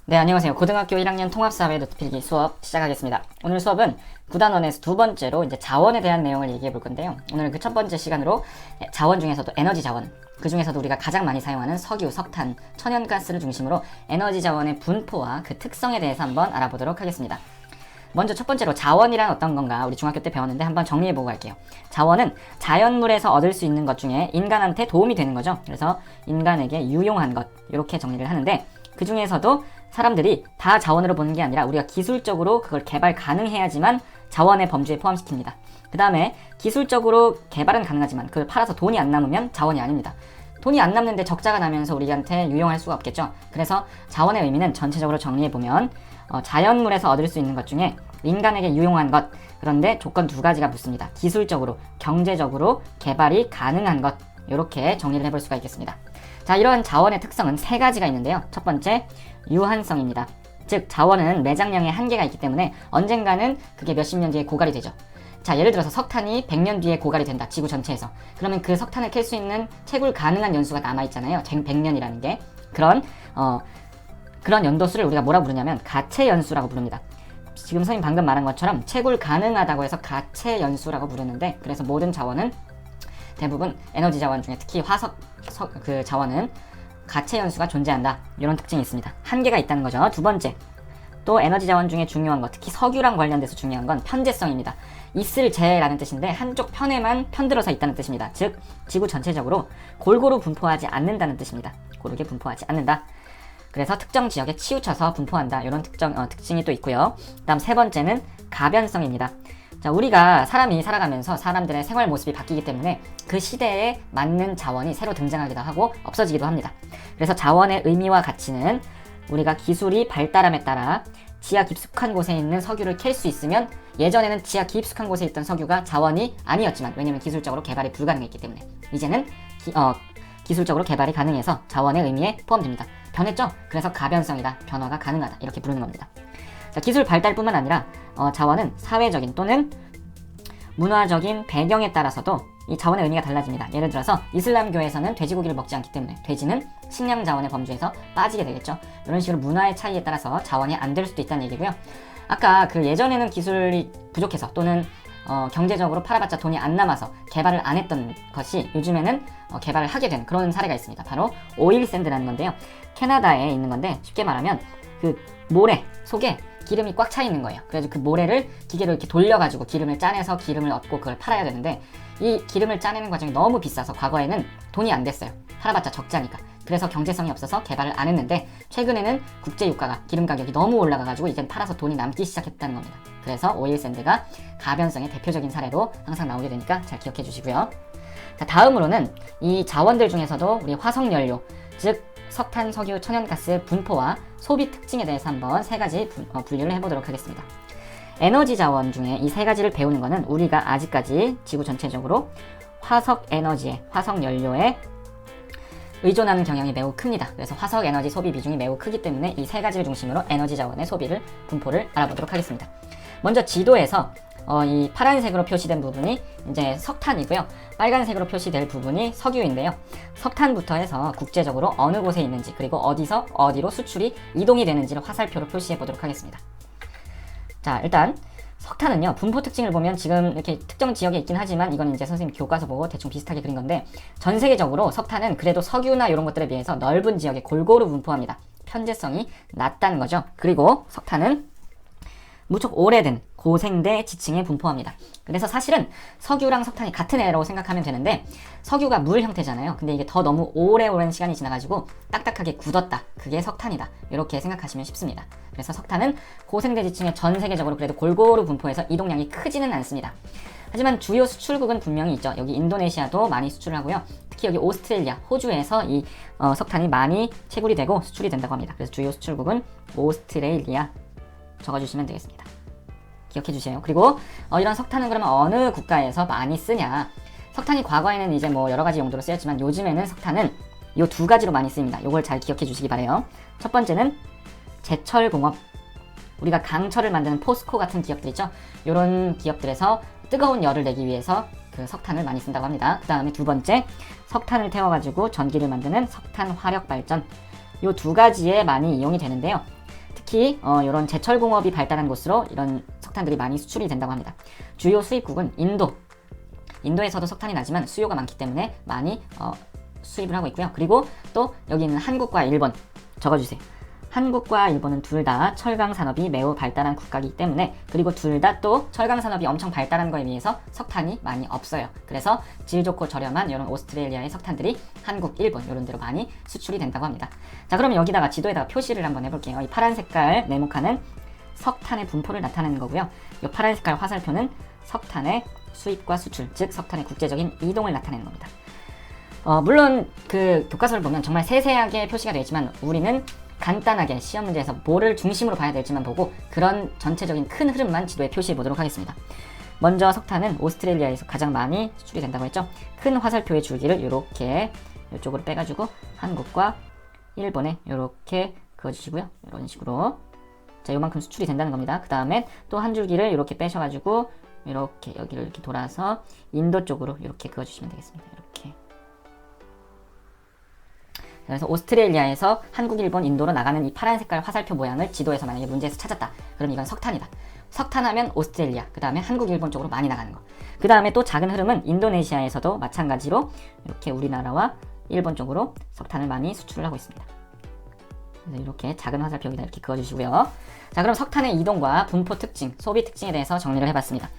네, 안녕하세요. 고등학교 1학년 통합사회 노트필기 수업 시작하겠습니다. 오늘 수업은 9단원에서 두 번째로 이제 자원에 대한 내용을 얘기해 볼 건데요. 오늘 그 첫 번째 시간으로 자원 중에서도 에너지 자원, 그 중에서도 우리가 가장 많이 사용하는 석유, 석탄, 천연가스를 중심으로 에너지 자원의 분포와 그 특성에 대해서 한번 알아보도록 하겠습니다. 먼저 첫 번째로 자원이란 어떤 건가 우리 중학교 때 배웠는데 한번 정리해보고 갈게요. 자원은 자연물에서 얻을 수 있는 것 중에 인간한테 도움이 되는 거죠. 그래서 인간에게 유용한 것, 이렇게 정리를 하는데 그 중에서도 사람들이 다 자원으로 보는 게 아니라 우리가 기술적으로 그걸 개발 가능해야지만 자원의 범주에 포함시킵니다. 그 다음에 기술적으로 개발은 가능하지만 그걸 팔아서 돈이 안 남으면 자원이 아닙니다. 돈이 안 남는데 적자가 나면서 우리한테 유용할 수가 없겠죠. 그래서 자원의 의미는 전체적으로 정리해보면 자연물에서 얻을 수 있는 것 중에 인간에게 유용한 것, 그런데 조건 두 가지가 붙습니다. 기술적으로, 경제적으로 개발이 가능한 것, 이렇게 정리를 해볼 수가 있겠습니다. 자, 이런 자원의 특성은 세 가지가 있는데요. 첫 번째, 유한성입니다. 즉, 자원은 매장량의 한계가 있기 때문에 언젠가는 그게 몇십 년 뒤에 고갈이 되죠. 자, 예를 들어서 석탄이 100년 뒤에 고갈이 된다. 지구 전체에서. 그러면 그 석탄을 캘 수 있는 채굴 가능한 연수가 남아있잖아요. 100년이라는 게. 그런 연도수를 우리가 뭐라 부르냐면 가채연수라고 부릅니다. 지금 선생님 방금 말한 것처럼 채굴 가능하다고 해서 가채연수라고 부르는데, 그래서 모든 자원은 대부분 에너지 자원 중에 특히 화석 그 자원은 가채 연수가 존재한다. 이런 특징이 있습니다. 한계가 있다는 거죠. 두 번째, 또 에너지 자원 중에 중요한 것, 특히 석유랑 관련돼서 중요한 건 편제성입니다. 있을 제라는 뜻인데 한쪽 편에만 편들어서 있다는 뜻입니다. 즉 지구 전체적으로 골고루 분포하지 않는다는 뜻입니다. 고르게 분포하지 않는다. 그래서 특정 지역에 치우쳐서 분포한다. 이런 특징이 또 있고요. 다음 세 번째는 가변성입니다. 자, 우리가 사람이 살아가면서 사람들의 생활 모습이 바뀌기 때문에 그 시대에 맞는 자원이 새로 등장하기도 하고 없어지기도 합니다. 그래서 자원의 의미와 가치는 우리가 기술이 발달함에 따라 지하 깊숙한 곳에 있는 석유를 캘 수 있으면, 예전에는 지하 깊숙한 곳에 있던 석유가 자원이 아니었지만, 왜냐면 기술적으로 개발이 불가능했기 때문에, 이제는 기술적으로 개발이 가능해서 자원의 의미에 포함됩니다. 변했죠? 그래서 가변성이다, 변화가 가능하다, 이렇게 부르는 겁니다. 자, 기술 발달뿐만 아니라 자원은 사회적인 또는 문화적인 배경에 따라서도 이 자원의 의미가 달라집니다. 예를 들어서 이슬람교에서는 돼지고기를 먹지 않기 때문에 돼지는 식량 자원의 범주에서 빠지게 되겠죠. 이런 식으로 문화의 차이에 따라서 자원이 안 될 수도 있다는 얘기고요. 아까 그 예전에는 기술이 부족해서 또는 경제적으로 팔아봤자 돈이 안 남아서 개발을 안 했던 것이 요즘에는 개발을 하게 된 그런 사례가 있습니다. 바로 오일 샌드라는 건데요. 캐나다에 있는 건데, 쉽게 말하면 그 모래 속에 기름이 꽉 차 있는 거예요. 그래서 그 모래를 기계로 이렇게 돌려가지고 기름을 짜내서 기름을 얻고 그걸 팔아야 되는데, 이 기름을 짜내는 과정이 너무 비싸서 과거에는 돈이 안 됐어요. 팔아봤자 적자니까. 그래서 경제성이 없어서 개발을 안 했는데, 최근에는 국제유가가, 기름 가격이 너무 올라가가지고 이젠 팔아서 돈이 남기 시작했다는 겁니다. 그래서 오일샌드가 가변성의 대표적인 사례로 항상 나오게 되니까 잘 기억해 주시고요. 자, 다음으로는 이 자원들 중에서도 우리 화석연료, 즉 석탄, 석유, 천연가스 분포와 소비 특징에 대해서 한번 세 가지 분류를 해보도록 하겠습니다. 에너지 자원 중에 이 세 가지를 배우는 것은 우리가 아직까지 지구 전체적으로 화석 에너지에, 화석 연료에 의존하는 경향이 매우 큽니다. 그래서 화석 에너지 소비 비중이 매우 크기 때문에 이 세 가지를 중심으로 에너지 자원의 소비를, 분포를 알아보도록 하겠습니다. 먼저 지도에서 이 파란색으로 표시된 부분이 이제 석탄이고요. 빨간색으로 표시될 부분이 석유인데요. 석탄부터 해서 국제적으로 어느 곳에 있는지, 그리고 어디서 어디로 수출이 이동이 되는지를 화살표로 표시해 보도록 하겠습니다. 자, 일단 석탄은요, 분포 특징을 보면 지금 이렇게 특정 지역에 있긴 하지만 이건 이제 선생님 교과서 보고 대충 비슷하게 그린 건데, 전 세계적으로 석탄은 그래도 석유나 이런 것들에 비해서 넓은 지역에 골고루 분포합니다. 편제성이 낮다는 거죠. 그리고 석탄은 무척 오래된 고생대 지층에 분포합니다. 그래서 사실은 석유랑 석탄이 같은 애라고 생각하면 되는데, 석유가 물 형태잖아요. 근데 이게 더 너무 오랜 시간이 지나가지고 딱딱하게 굳었다. 그게 석탄이다. 이렇게 생각하시면 쉽습니다. 그래서 석탄은 고생대 지층에 전 세계적으로 그래도 골고루 분포해서 이동량이 크지는 않습니다. 하지만 주요 수출국은 분명히 있죠. 여기 인도네시아도 많이 수출을 하고요. 특히 여기 오스트레일리아, 호주에서 이 석탄이 많이 채굴이 되고 수출이 된다고 합니다. 그래서 주요 수출국은 오스트레일리아 적어주시면 되겠습니다. 기억해 주세요. 그리고 이런 석탄은 그러면 어느 국가에서 많이 쓰냐? 석탄이 과거에는 이제 뭐 여러 가지 용도로 쓰였지만 요즘에는 석탄은 이 두 가지로 많이 쓰입니다. 이걸 잘 기억해 주시기 바래요. 첫 번째는 제철공업. 우리가 강철을 만드는 포스코 같은 기업들 있죠? 이런 기업들에서 뜨거운 열을 내기 위해서 그 석탄을 많이 쓴다고 합니다. 그 다음에 두 번째, 석탄을 태워가지고 전기를 만드는 석탄 화력 발전. 이 두 가지에 많이 이용이 되는데요. 특히 이런 제철 공업이 발달한 곳으로 이런 석탄들이 많이 수출이 된다고 합니다. 주요 수입국은 인도에서도 석탄이 나지만 수요가 많기 때문에 많이 수입을 하고 있고요. 그리고 또 여기 있는 한국과 일본 적어주세요. 한국과 일본은 둘 다 철강 산업이 매우 발달한 국가이기 때문에, 그리고 둘 다 또 철강 산업이 엄청 발달한 거에 비해서 석탄이 많이 없어요. 그래서 질 좋고 저렴한 이런 오스트레일리아의 석탄들이 한국, 일본 이런 데로 많이 수출이 된다고 합니다. 자, 그러면 여기다가 지도에다가 표시를 한번 해볼게요. 이 파란 색깔 네모칸은 석탄의 분포를 나타내는 거고요. 이 파란 색깔 화살표는 석탄의 수입과 수출, 즉 석탄의 국제적인 이동을 나타내는 겁니다. 물론 그 교과서를 보면 정말 세세하게 표시가 되어 있지만 우리는 간단하게 시험 문제에서 뭐를 중심으로 봐야 될지만 보고 그런 전체적인 큰 흐름만 지도에 표시해 보도록 하겠습니다. 먼저 석탄은 오스트레일리아에서 가장 많이 수출이 된다고 했죠. 큰 화살표의 줄기를 이렇게 이쪽으로 빼가지고 한국과 일본에 이렇게 그어주시고요. 이런 식으로 자, 요만큼 수출이 된다는 겁니다. 그 다음에 또 한 줄기를 이렇게 빼셔가지고 이렇게 여기를 이렇게 돌아서 인도 쪽으로 이렇게 그어주시면 되겠습니다. 이렇게. 그래서 오스트레일리아에서 한국, 일본, 인도로 나가는 이 파란 색깔 화살표 모양을 지도에서 만약에 문제에서 찾았다. 그럼 이건 석탄이다. 석탄하면 오스트레일리아, 그 다음에 한국, 일본 쪽으로 많이 나가는 거. 그 다음에 또 작은 흐름은 인도네시아에서도 마찬가지로 이렇게 우리나라와 일본 쪽으로 석탄을 많이 수출을 하고 있습니다. 그래서 이렇게 작은 화살표 여기다 이렇게 그어주시고요. 자, 그럼 석탄의 이동과 분포 특징, 소비 특징에 대해서 정리를 해봤습니다.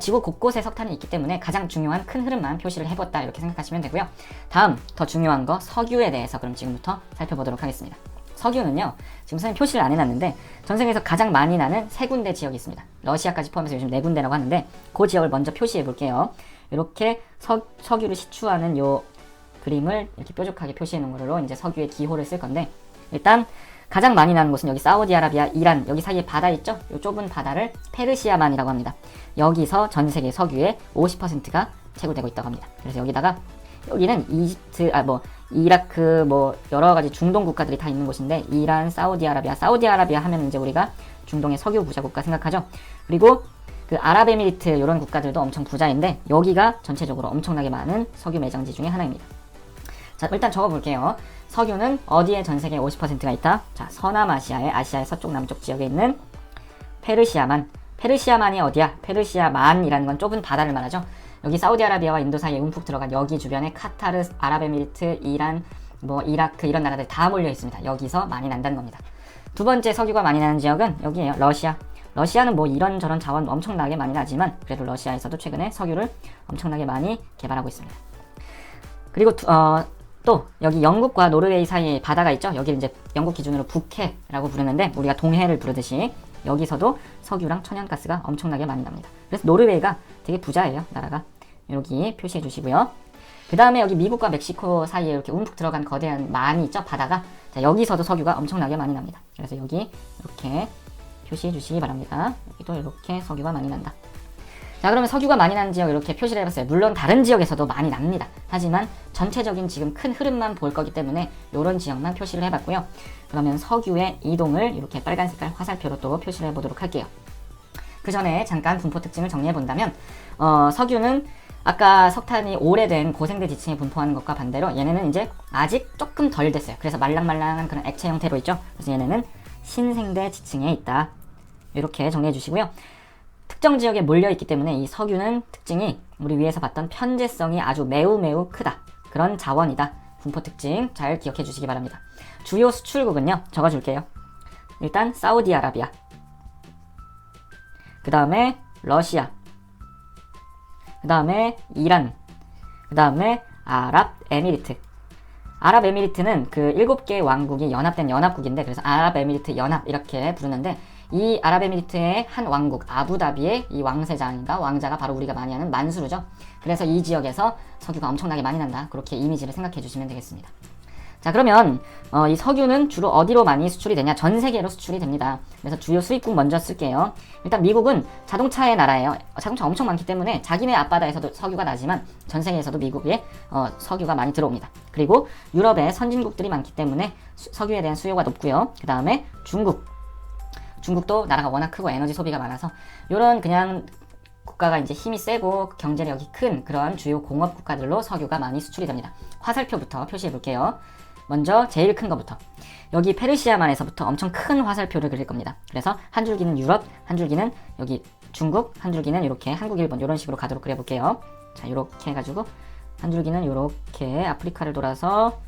지구 곳곳에 석탄이 있기 때문에 가장 중요한 큰 흐름만 표시를 해봤다 이렇게 생각하시면 되고요. 다음 더 중요한 거 석유에 대해서 그럼 지금부터 살펴보도록 하겠습니다. 석유는요, 지금 선생님 표시를 안 해놨는데 전 세계에서 가장 많이 나는 세 군데 지역이 있습니다. 러시아까지 포함해서 요즘 네 군데라고 하는데 그 지역을 먼저 표시해 볼게요. 이렇게 석유를 시추하는 요 그림을 이렇게 뾰족하게 표시해 놓은 거로 이제 석유의 기호를 쓸 건데, 일단 가장 많이 나는 곳은 여기 사우디아라비아, 이란, 여기 사이에 바다 있죠? 이 좁은 바다를 페르시아만이라고 합니다. 여기서 전 세계 석유의 50%가 채굴되고 있다고 합니다. 그래서 여기는 이집트, 이라크, 여러 가지 중동 국가들이 다 있는 곳인데, 이란, 사우디아라비아 하면 이제 우리가 중동의 석유 부자 국가 생각하죠? 그리고 그 아랍에미리트 이런 국가들도 엄청 부자인데, 여기가 전체적으로 엄청나게 많은 석유 매장지 중에 하나입니다. 자, 일단 적어볼게요. 석유는 어디에 전 세계 50%가 있다? 자, 아시아의 서쪽 남쪽 지역에 있는 페르시아만. 페르시아만이 어디야? 페르시아만이라는 건 좁은 바다를 말하죠. 여기 사우디아라비아와 인도 사이에 움푹 들어간 여기 주변에 카타르, 아랍에미리트, 이란, 이라크 이런 나라들 다 몰려 있습니다. 여기서 많이 난다는 겁니다. 두 번째 석유가 많이 나는 지역은 여기에요. 러시아. 러시아는 이런저런 자원 엄청나게 많이 나지만 그래도 러시아에서도 최근에 석유를 엄청나게 많이 개발하고 있습니다. 그리고 또 여기 영국과 노르웨이 사이에 바다가 있죠. 여기를 이제 영국 기준으로 북해라고 부르는데 우리가 동해를 부르듯이 여기서도 석유랑 천연가스가 엄청나게 많이 납니다. 그래서 노르웨이가 되게 부자예요, 나라가. 여기 표시해 주시고요. 그 다음에 여기 미국과 멕시코 사이에 이렇게 움푹 들어간 거대한 만이 있죠, 바다가. 자, 여기서도 석유가 엄청나게 많이 납니다. 그래서 여기 이렇게 표시해 주시기 바랍니다. 여기도 이렇게 석유가 많이 난다. 자, 그러면 석유가 많이 나는 지역 이렇게 표시를 해봤어요. 물론 다른 지역에서도 많이 납니다. 하지만 전체적인 지금 큰 흐름만 볼 거기 때문에 이런 지역만 표시를 해봤고요. 그러면 석유의 이동을 이렇게 빨간 색깔 화살표로 또 표시를 해보도록 할게요. 그 전에 잠깐 분포 특징을 정리해 본다면 석유는 아까 석탄이 오래된 고생대 지층에 분포하는 것과 반대로 얘네는 이제 아직 조금 덜 됐어요. 그래서 말랑말랑한 그런 액체 형태로 있죠. 그래서 얘네는 신생대 지층에 있다. 이렇게 정리해 주시고요. 특정 지역에 몰려있기 때문에 이 석유는 특징이 우리 위에서 봤던 편재성이 아주 매우 크다. 그런 자원이다. 분포 특징 잘 기억해 주시기 바랍니다. 주요 수출국은요, 적어줄게요. 일단 사우디아라비아, 그 다음에 러시아, 그 다음에 이란, 그 다음에 아랍에미리트. 아랍에미리트는 그 7개 왕국이 연합된 연합국인데, 그래서 아랍에미리트 연합 이렇게 부르는데, 이 아랍에미리트의 한 왕국 아부다비의 이 왕자가 바로 우리가 많이 하는 만수르죠. 그래서 이 지역에서 석유가 엄청나게 많이 난다. 그렇게 이미지를 생각해 주시면 되겠습니다. 자, 그러면 이 석유는 주로 어디로 많이 수출이 되냐? 전 세계로 수출이 됩니다. 그래서 주요 수입국 먼저 쓸게요. 일단 미국은 자동차의 나라예요. 자동차 엄청 많기 때문에 자기네 앞바다에서도 석유가 나지만 전 세계에서도 미국에 석유가 많이 들어옵니다. 그리고 유럽에 선진국들이 많기 때문에 석유에 대한 수요가 높고요. 그 다음에 중국도 나라가 워낙 크고 에너지 소비가 많아서 이런 그냥 국가가 이제 힘이 세고 경제력이 큰 그런 주요 공업 국가들로 석유가 많이 수출이 됩니다. 화살표부터 표시해 볼게요. 먼저 제일 큰 거부터. 여기 페르시아만에서부터 엄청 큰 화살표를 그릴 겁니다. 그래서 한 줄기는 유럽, 한 줄기는 여기 중국, 한 줄기는 이렇게 한국, 일본 이런 식으로 가도록 그려볼게요. 자, 이렇게 해가지고 한 줄기는 이렇게 아프리카를 돌아서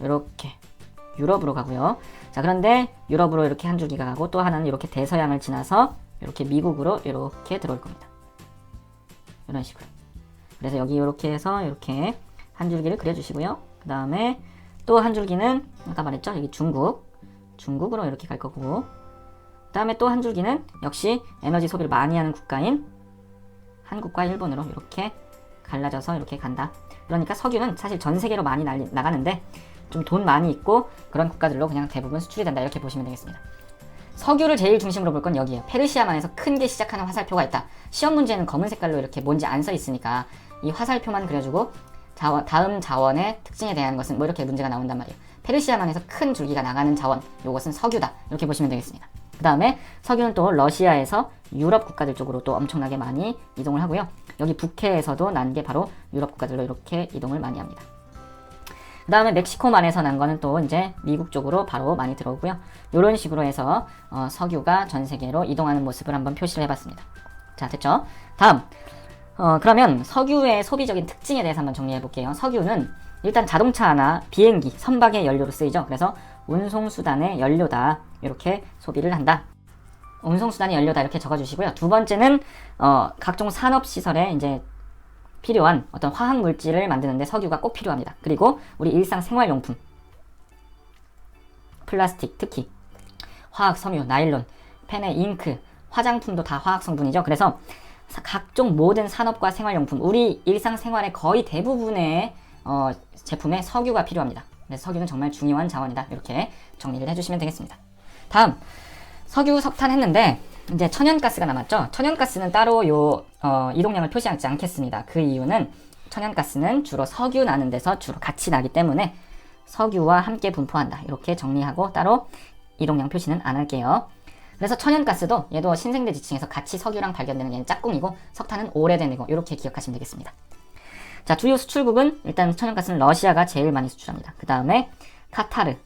이렇게 유럽으로 가고요. 자, 그런데 유럽으로 이렇게 한 줄기가 가고 또 하나는 이렇게 대서양을 지나서 이렇게 미국으로 이렇게 들어올 겁니다. 이런 식으로. 그래서 여기 이렇게 해서 이렇게 한 줄기를 그려주시고요. 그 다음에 또 한 줄기는 아까 말했죠? 여기 중국으로 이렇게 갈 거고, 그 다음에 또 한 줄기는 역시 에너지 소비를 많이 하는 국가인 한국과 일본으로 이렇게 갈라져서 이렇게 간다. 그러니까 석유는 사실 전 세계로 많이 나가는데 좀 돈 많이 있고 그런 국가들로 그냥 대부분 수출이 된다, 이렇게 보시면 되겠습니다. 석유를 제일 중심으로 볼 건 여기에요. 페르시아만에서 큰 게 시작하는 화살표가 있다. 시험 문제는 검은 색깔로 이렇게 뭔지 안 써 있으니까 이 화살표만 그려주고 다음 자원의 특징에 대한 것은 뭐 이렇게 문제가 나온단 말이에요. 페르시아만에서 큰 줄기가 나가는 자원, 요것은 석유다, 이렇게 보시면 되겠습니다. 그 다음에 석유는 또 러시아에서 유럽 국가들 쪽으로 또 엄청나게 많이 이동을 하고요. 여기 북해에서도 난 게 바로 유럽 국가들로 이렇게 이동을 많이 합니다. 그 다음에 멕시코만에서 난 거는 또 이제 미국 쪽으로 바로 많이 들어오고요. 이런 식으로 해서 석유가 전 세계로 이동하는 모습을 한번 표시를 해봤습니다. 자, 됐죠? 다음, 그러면 석유의 소비적인 특징에 대해서 한번 정리해 볼게요. 석유는 일단 자동차나 비행기, 선박의 연료로 쓰이죠. 그래서 운송수단의 연료다, 이렇게 소비를 한다. 운송수단의 연료다, 이렇게 적어주시고요. 두 번째는 각종 산업시설에 이제 필요한 어떤 화학물질을 만드는데 석유가 꼭 필요합니다. 그리고 우리 일상생활용품, 플라스틱, 특히 화학 섬유, 나일론, 펜의 잉크, 화장품도 다 화학 성분이죠. 그래서 각종 모든 산업과 생활용품, 우리 일상생활의 거의 대부분의 제품에 석유가 필요합니다. 그래서 석유는 정말 중요한 자원이다, 이렇게 정리를 해주시면 되겠습니다. 다음, 석유, 석탄 했는데 이제 천연가스가 남았죠. 천연가스는 따로 이동량을 표시하지 않겠습니다. 그 이유는 천연가스는 주로 석유 나는 데서 주로 같이 나기 때문에 석유와 함께 분포한다, 이렇게 정리하고 따로 이동량 표시는 안 할게요. 그래서 천연가스도 얘도 신생대 지층에서 같이 석유랑 발견되는 얘는 짝꿍이고 석탄은 오래된 애고, 이렇게 기억하시면 되겠습니다. 자, 주요 수출국은 일단 천연가스는 러시아가 제일 많이 수출합니다. 그 다음에 카타르,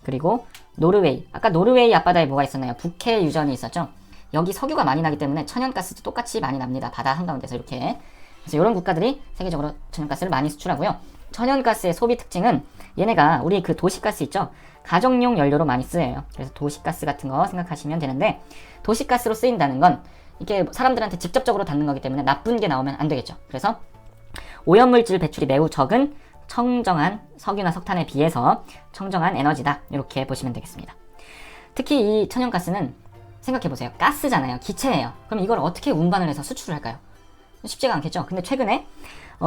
그리고 노르웨이. 아까 노르웨이 앞바다에 뭐가 있었나요? 북해 유전이 있었죠. 여기 석유가 많이 나기 때문에 천연가스도 똑같이 많이 납니다. 바다 한가운데서 이렇게. 그래서 이런 국가들이 세계적으로 천연가스를 많이 수출하고요. 천연가스의 소비 특징은 얘네가 우리 그 도시가스 있죠? 가정용 연료로 많이 쓰여요. 그래서 도시가스 같은 거 생각하시면 되는데, 도시가스로 쓰인다는 건 이게 사람들한테 직접적으로 닿는 거기 때문에 나쁜 게 나오면 안 되겠죠. 그래서 오염물질 배출이 매우 적은 청정한 석유나 석탄에 비해서 청정한 에너지다, 이렇게 보시면 되겠습니다. 특히 이 천연가스는 생각해보세요. 가스잖아요. 기체예요. 그럼 이걸 어떻게 운반을 해서 수출을 할까요? 쉽지가 않겠죠. 근데 최근에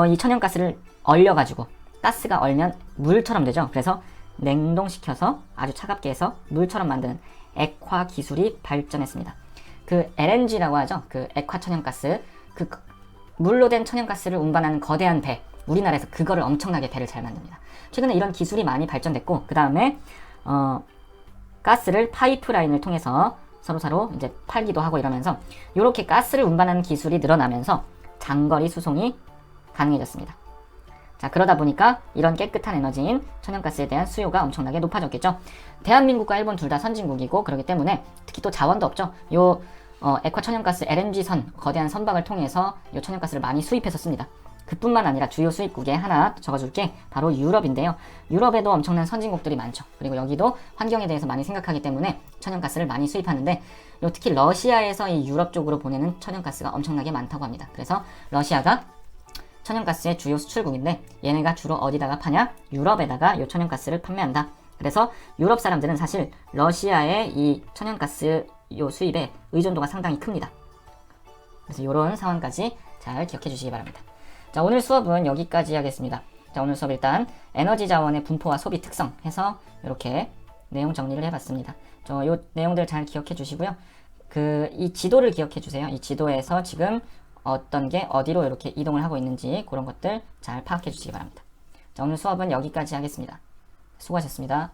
이 천연가스를 얼려가지고, 가스가 얼면 물처럼 되죠. 그래서 냉동시켜서 아주 차갑게 해서 물처럼 만드는 액화 기술이 발전했습니다. 그 LNG라고 하죠. 그 액화 천연가스, 그 물로 된 천연가스를 운반하는 거대한 배, 우리나라에서 그거를 엄청나게 배를 잘 만듭니다. 최근에 이런 기술이 많이 발전됐고, 그 다음에 가스를 파이프라인을 통해서 서로 이제 팔기도 하고 이러면서 이렇게 가스를 운반하는 기술이 늘어나면서 장거리 수송이 가능해졌습니다. 자, 그러다 보니까 이런 깨끗한 에너지인 천연가스에 대한 수요가 엄청나게 높아졌겠죠. 대한민국과 일본 둘 다 선진국이고 그렇기 때문에 특히 또 자원도 없죠. 요 액화 천연가스 LNG선, 거대한 선박을 통해서 이 천연가스를 많이 수입해서 씁니다. 그뿐만 아니라 주요 수입국에 하나 적어줄게, 바로 유럽인데요. 유럽에도 엄청난 선진국들이 많죠. 그리고 여기도 환경에 대해서 많이 생각하기 때문에 천연가스를 많이 수입하는데, 특히 러시아에서 이 유럽 쪽으로 보내는 천연가스가 엄청나게 많다고 합니다. 그래서 러시아가 천연가스의 주요 수출국인데 얘네가 주로 어디다가 파냐? 유럽에다가 이 천연가스를 판매한다. 그래서 유럽 사람들은 사실 러시아의 이 천연가스 요 수입에 의존도가 상당히 큽니다. 그래서 이런 상황까지 잘 기억해 주시기 바랍니다. 자, 오늘 수업은 여기까지 하겠습니다. 자, 오늘 수업 일단 에너지 자원의 분포와 소비 특성 해서 이렇게 내용 정리를 해봤습니다. 요 내용들 잘 기억해 주시고요. 이 지도를 기억해 주세요. 이 지도에서 지금 어떤 게 어디로 이렇게 이동을 하고 있는지 그런 것들 잘 파악해 주시기 바랍니다. 자, 오늘 수업은 여기까지 하겠습니다. 수고하셨습니다.